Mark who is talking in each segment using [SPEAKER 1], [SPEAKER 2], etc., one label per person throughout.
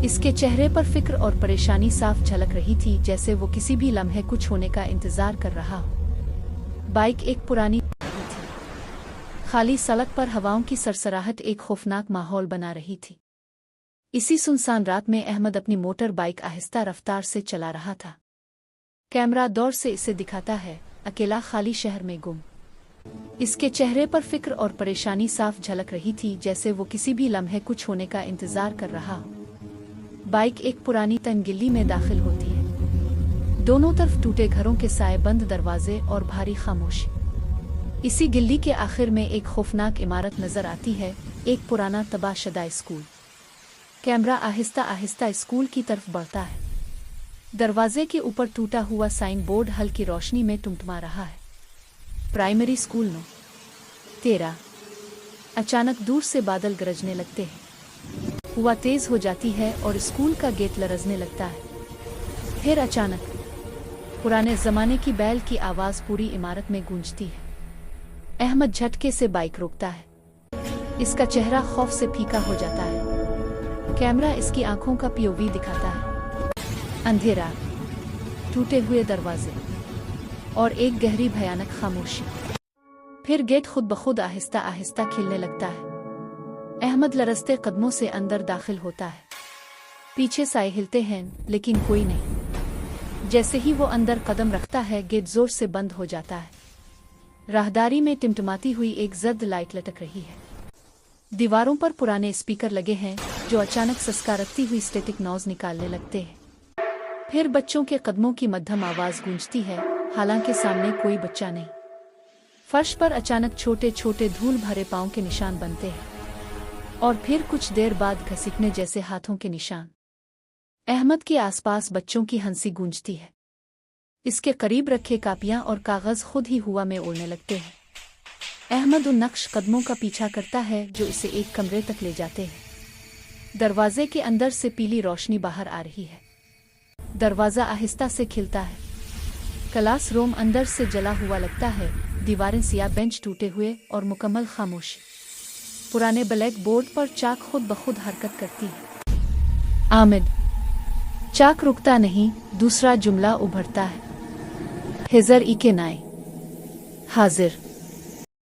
[SPEAKER 1] इसके चेहरे पर फिक्र और परेशानी साफ झलक रही थी, जैसे वो किसी भी लम्हे कुछ होने का इंतजार कर रहा हो। बाइक एक पुरानी थी। खाली सड़क पर हवाओं की सरसराहट एक खौफनाक माहौल बना रही थी। इसी सुनसान रात में अहमद अपनी मोटर बाइक आहिस्ता रफ्तार से चला रहा था। कैमरा दौर से इसे दिखाता है, अकेला खाली शहर में गुम। इसके चेहरे पर फिक्र और परेशानी साफ झलक रही थी, जैसे वो किसी भी लम्हे कुछ होने का इंतजार कर रहा हो। बाइक एक पुरानी तनगिल्ली में दाखिल होती है। दोनों तरफ टूटे घरों के साए, बंद दरवाजे और भारी खामोशी। इसी गिल्ली के आखिर में एक खौफनाक इमारत नजर आती है, एक पुराना तबाहशुदा school. Camera Aahista Aahista school की तरफ बढ़ता है। दरवाजे के ऊपर टूटा हुआ साइन बोर्ड हल्की रोशनी में टिमटिमा रहा है। Primary school no 13। अचानक दूर से बादल गरजने लगते हैं। हवा तेज हो जाती है और स्कूल का गेट लरजने लगता है। फिर अचानक पुराने जमाने की बैल की आवाज पूरी इमारत में गूंजती है। अहमद झटके से बाइक रोकता है। इसका चेहरा खौफ से फीका हो जाता है। कैमरा इसकी आंखों का पीओवी दिखाता है। अंधेरा, टूटे हुए दरवाजे और एक गहरी भयानक खामोशी। फिर गेट खुद ब खुद आहिस्ता आहिस्ता खिलने लगता है। अहमद लरजते कदमों से अंदर दाखिल होता है। पीछे साए हिलते हैं, लेकिन कोई नहीं। जैसे ही वो अंदर कदम रखता है, गेट जोर से बंद हो जाता है। राहदारी में टिमटिमाती हुई एक जर्द लाइट लटक रही है। दीवारों पर पुराने स्पीकर लगे हैं, जो अचानक सस्कारती हुई स्टैटिक नॉइज निकालने लगते हैं। फिर बच्चों के कदमों की मध्यम आवाज गूंजती है, हालांकि सामने कोई बच्चा नहीं। फर्श पर अचानक छोटे छोटे धूल भरे पांव के निशान बनते हैं, और फिर कुछ देर बाद घसीटने जैसे हाथों के निशान। अहमद के आसपास बच्चों की हंसी गूंजती है। इसके करीब रखे कापियां और कागज खुद ही हवा में उड़ने लगते हैं। अहमद उन नक्श कदमों का पीछा करता है जो इसे एक कमरे तक ले जाते हैं। दरवाजे के अंदर से पीली रोशनी बाहर आ रही है। दरवाजा आहिस्ता से खिलता है। क्लास रूम अंदर से जला हुआ लगता है। दीवारें सियाह, बेंच टूटे हुए और मुकम्मल खामोशी। पुराने ब्लैक बोर्ड पर चाक खुद ब खुद हरकत करती है। आमिद। चाक रुकता नहीं, दूसरा जुमला उभरता है। हिजर ई के नाए हाजिर।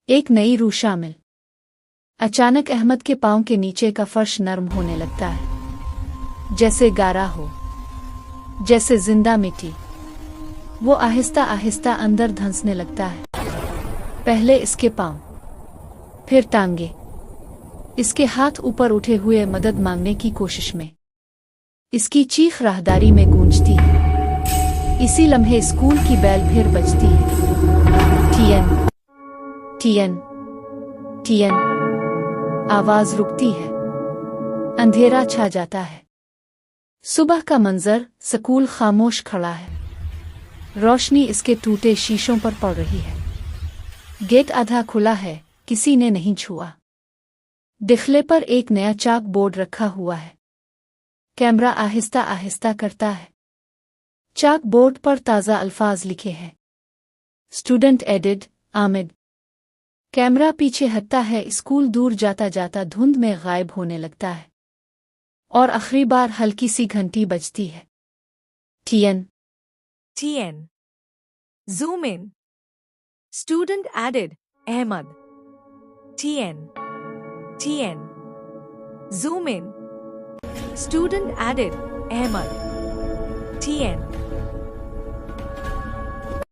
[SPEAKER 1] एक नई रूह शामिल। अचानक अहमद के पांव के नीचे का फर्श नरम होने लगता है, जैसे गारा हो, जैसे जिंदा मिट्टी। वो आहिस्ता आहिस्ता अंदर धंसने लगता है। पहले इसके पांव, फिर टांगे। इसके हाथ ऊपर उठे हुए मदद मांगने की कोशिश में। इसकी चीख राहदारी में गूंजती है। इसी लम्हे स्कूल की बेल फिर बजती है। TN TN TN. आवाज रुकती है। अंधेरा छा जाता है। सुबह का मंजर, स्कूल खामोश खड़ा है। रोशनी इसके टूटे शीशों पर पड़ रही है। गेट आधा खुला है, किसी ने नहीं छुआ। डिखले पर एक नया चाक बोर्ड रखा हुआ है। कैमरा आहिस्ता आहिस्ता करता है। चाक बोर्ड पर ताज़ा अल्फाज लिखे हैं। Student added, आमिद। कैमरा पीछे हटता है। स्कूल दूर जाता जाता धुंध में गायब होने लगता है, और आखिरी बार हल्की सी घंटी बजती है। TN
[SPEAKER 2] TN. Zoom in. Student added, Ahmad. TN. TN. Zoom in. Student added, Ahmad. TN.